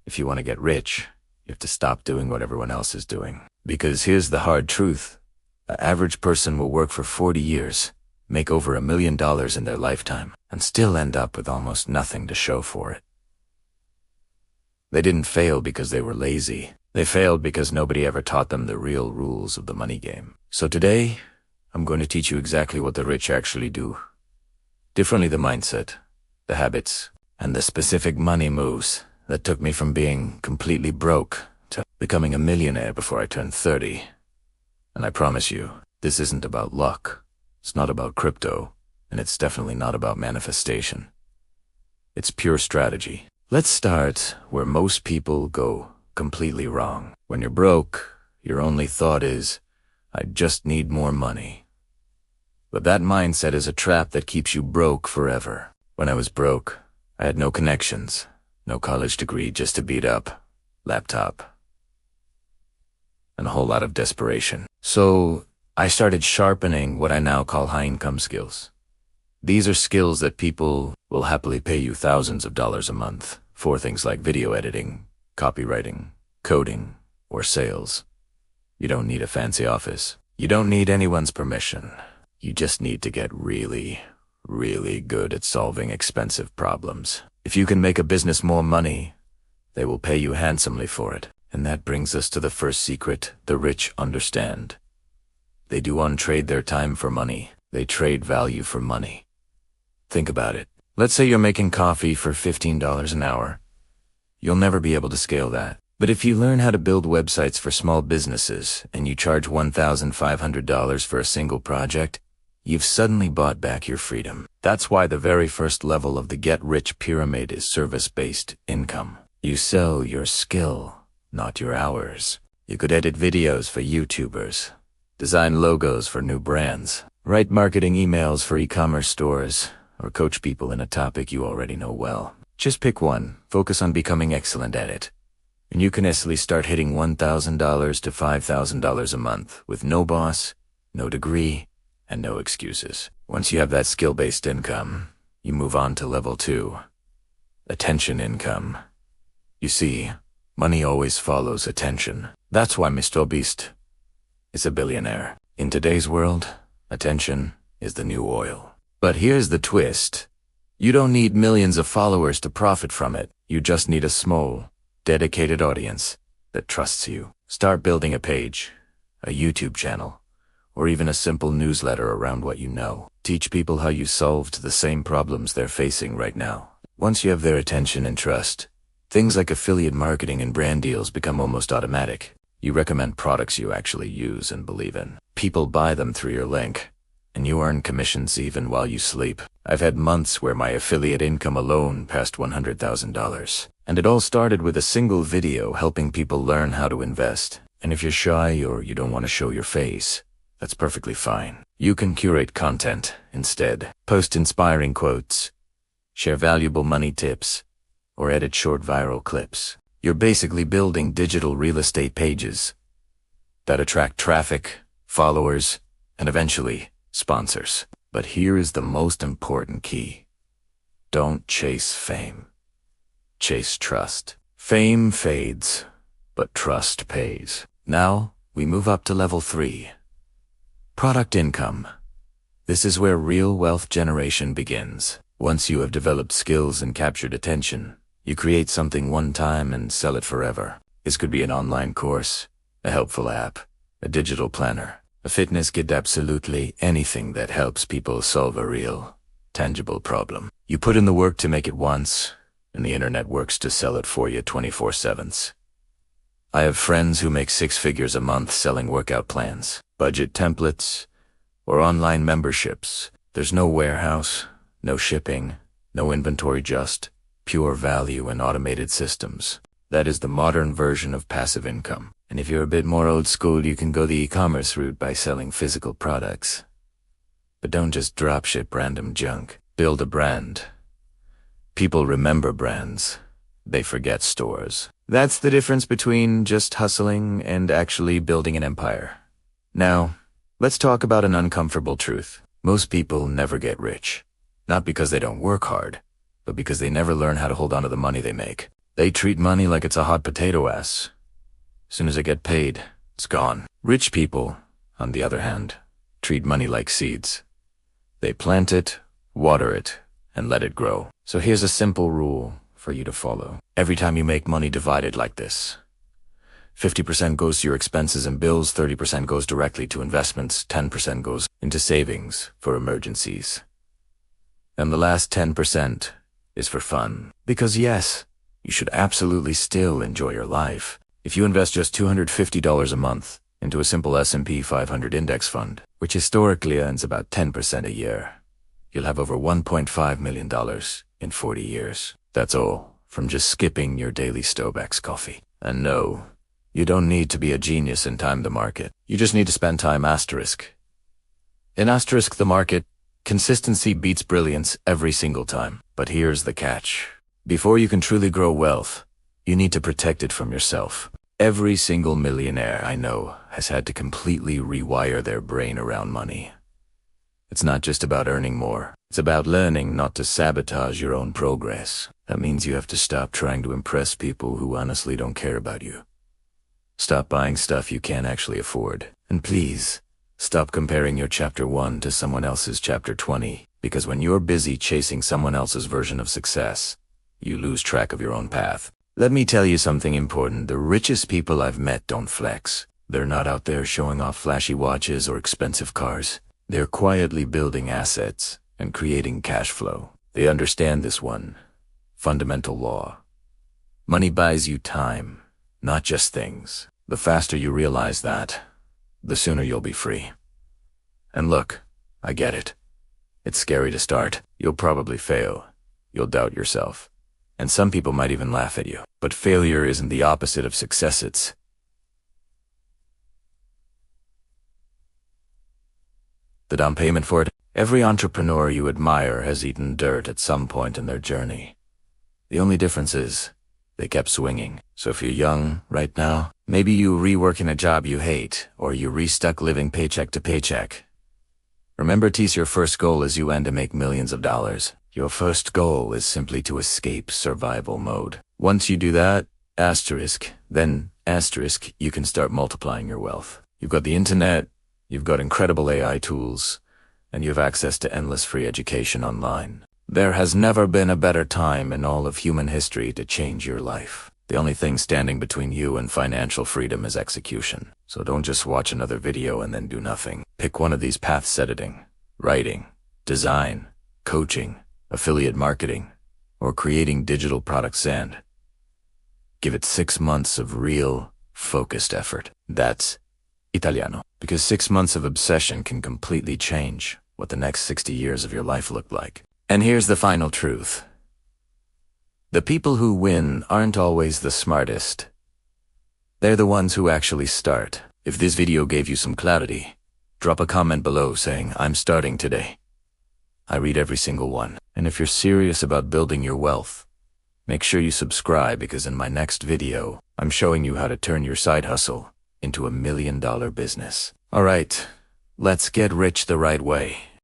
If you want to get rich, you have to stop doing what everyone else is doing. Because here's the hard truth. An average person will work for 40 years, make over $1 million in their lifetime, and still end up with almost nothing to show for it. They didn't fail because they were lazy. They failed because nobody ever taught them the real rules of the money game. So today, I'm going to teach you exactly what the rich actually do. Differently the mindset, the habits, and the specific money moves that took me from being completely broke to becoming a millionaire before I turned 30. And I promise you, this isn't about luck. It's not about crypto, and it's definitely not about manifestation. It's pure strategy. Let's start where most people go completely wrong. When you're broke, your only thought is, I just need more money. But that mindset is a trap that keeps you broke forever. When I was broke, I had no connections, no college degree, just a beat-up laptop, and a whole lot of desperation. So I started sharpening what I now call high-income skills. These are skills that people will happily pay you thousands of dollars a month for, things like video editing, copywriting, coding, or sales. You don't need a fancy office. You don't need anyone's permission. You just need to get really, really good at solving expensive problems. If you can make a business more money, they will pay you handsomely for it. And that brings us to the first secret the rich understand. They do untrade their time for money. They trade value for money. Think about it. Let's say you're making coffee for $15 an hour. You'll never be able to scale that. But if you learn how to build websites for small businesses and you charge $1,500 for a single project, you've suddenly bought back your freedom. That's why the very first level of the get-rich pyramid is service-based income. You sell your skill, not your hours. You could edit videos for YouTubers, design logos for new brands, write marketing emails for e-commerce stores, or coach people in a topic you already know well. Just pick one, focus on becoming excellent at it, and you can easily start hitting $1,000 to $5,000 a month with no boss, no degree, and no excuses. Once you have that skill-based income, you move on to level 2, attention income. You see, money always follows attention. That's why Mr. Beast is a billionaire. In today's world, attention is the new oil. But here's the twist. You don't need millions of followers to profit from it. You just need a small, dedicated audience that trusts you. Start building a page, a YouTube channel, or even a simple newsletter around what you know. Teach people how you solved the same problems they're facing right now. Once you have their attention and trust, things like affiliate marketing and brand deals become almost automatic. You recommend products you actually use and believe in. People buy them through your link, and you earn commissions even while you sleep. I've had months where my affiliate income alone passed $100,000. And it all started with a single video helping people learn how to invest. And if you're shy or you don't want to show your face, that's perfectly fine. You can curate content instead. Post inspiring quotes, share valuable money tips, or edit short viral clips. You're basically building digital real estate pages that attract traffic, followers, and eventually sponsors. But here is the most important key. Don't chase fame. Chase trust. Fame fades, but trust pays. Now, we move up to level 3. Product income. This is where real wealth generation begins. Once you have developed skills and captured attention, you create something one time and sell it forever. This could be an online course, a helpful app, a digital planner, a fitness kit, absolutely anything that helps people solve a real, tangible problem. You put in the work to make it once, and the internet works to sell it for you 24/7. I have friends who make 6 figures a month selling workout plans, budget templates, or online memberships. There's no warehouse, no shipping, no inventory, just pure value and automated systems. That is the modern version of passive income. And if you're a bit more old school, you can go the e-commerce route by selling physical products. But don't just dropship random junk. Build a brand. People remember brands. They forget stores. That's the difference between just hustling and actually building an empire. Now, let's talk about an uncomfortable truth. Most people never get rich. Not because they don't work hard, but because they never learn how to hold on to the money they make. They treat money like it's a hot potato ass. As soon as they get paid, it's gone. Rich people, on the other hand, treat money like seeds. They plant it, water it, and let it grow. So here's a simple rule for you to follow. Every time you make money, divide it like this. 50% goes to your expenses and bills, 30% goes directly to investments, 10% goes into savings for emergencies. And the last 10% is for fun. Because yes, you should absolutely still enjoy your life. If you invest just $250 a month into a simple S&P 500 index fund, which historically earns about 10% a year, you'll have over $1.5 million in 40 years. That's all from just skipping your daily Starbucks coffee. And no, you don't need to be a genius and time the market. You just need to spend time asterisk. In asterisk the market, consistency beats brilliance every single time. But here's the catch. Before you can truly grow wealth, you need to protect it from yourself. Every single millionaire I know has had to completely rewire their brain around money. It's not just about earning more. It's about learning not to sabotage your own progress. That means you have to stop trying to impress people who honestly don't care about you. Stop buying stuff you can't actually afford. And please, stop comparing your chapter 1 to someone else's chapter 20, because when you're busy chasing someone else's version of success, you lose track of your own path. Let me tell you something important. The richest people I've met don't flex. They're not out there showing off flashy watches or expensive cars. They're quietly building assets and creating cash flow. They understand this one fundamental law. Money buys you time, not just things. The faster you realize that, the sooner you'll be free. And look, I get it. It's scary to start. You'll probably fail. You'll doubt yourself. And some people might even laugh at you. But failure isn't the opposite of success. It's the down payment for it. Every entrepreneur you admire has eaten dirt at some point in their journey. The only difference is they kept swinging. So if you're young right now, maybe you rework in a job you hate, or you restuck living paycheck to paycheck. Remember, tease your first goal as you end to make millions of dollars. Your first goal is simply to escape survival mode. Once you do that, then you can start multiplying your wealth. You've got the internet, you've got incredible AI tools, and you have access to endless free education online. There has never been a better time in all of human history to change your life. The only thing standing between you and financial freedom is execution. So don't just watch another video and then do nothing. Pick one of these paths: editing, writing, design, coaching, affiliate marketing, or creating digital products, and give it 6 months of real, focused effort. That's Italiano. Because 6 months of obsession can completely change what the next 60 years of your life look like. And here's the final truth. The people who win aren't always the smartest. They're the ones who actually start. If this video gave you some clarity, drop a comment below saying, "I'm starting today." I read every single one. And if you're serious about building your wealth, make sure you subscribe, because in my next video, I'm showing you how to turn your side hustle into $1 million business. All right, let's get rich the right way.